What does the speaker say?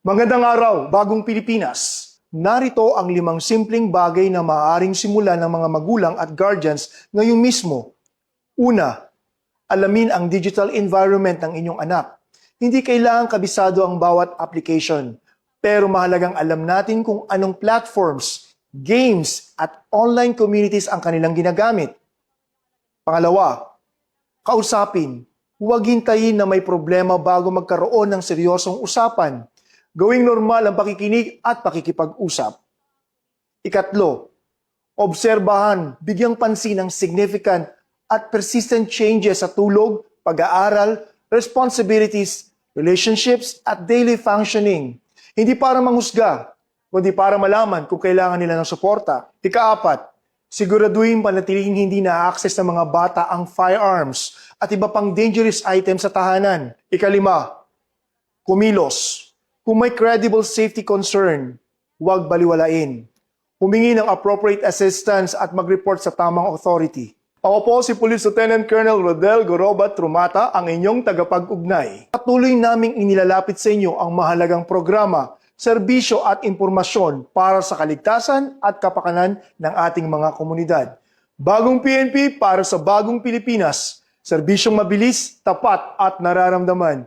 Magandang araw, Bagong Pilipinas. Narito ang 5 simpleng bagay na maaaring simulan ng mga magulang at guardians ngayong mismo. Una, alamin ang digital environment ng inyong anak. Hindi kailangan kabisado ang bawat application, pero mahalagang alam natin kung anong platforms, games, at online communities ang kanilang ginagamit. Pangalawa, kausapin. Huwag hintayin na may problema bago magkaroon ng seryosong usapan. Gawing normal ang pakikinig at pakikipag-usap. Ikatlo, obserbahan, bigyang pansin ang significant at persistent changes sa tulog, pag-aaral, responsibilities, relationships, at daily functioning. Hindi para manghusga, kundi para malaman kung kailangan nila ng suporta. Ika-4, siguraduhin panatiling hindi na-access ng mga bata ang firearms at iba pang dangerous items sa tahanan. Ika-5, kumilos. Kung may credible safety concern, huwag baliwalain. Humingi ng appropriate assistance at mag-report sa tamang authority. Ako po si Police Lieutenant Colonel Rodel Gorobat Trumata, ang inyong tagapag-ugnay. Patuloy naming inilalapit sa inyo ang mahalagang programa, serbisyo at impormasyon para sa kaligtasan at kapakanan ng ating mga komunidad. Bagong PNP para sa bagong Pilipinas. Serbisyong mabilis, tapat at nararamdaman.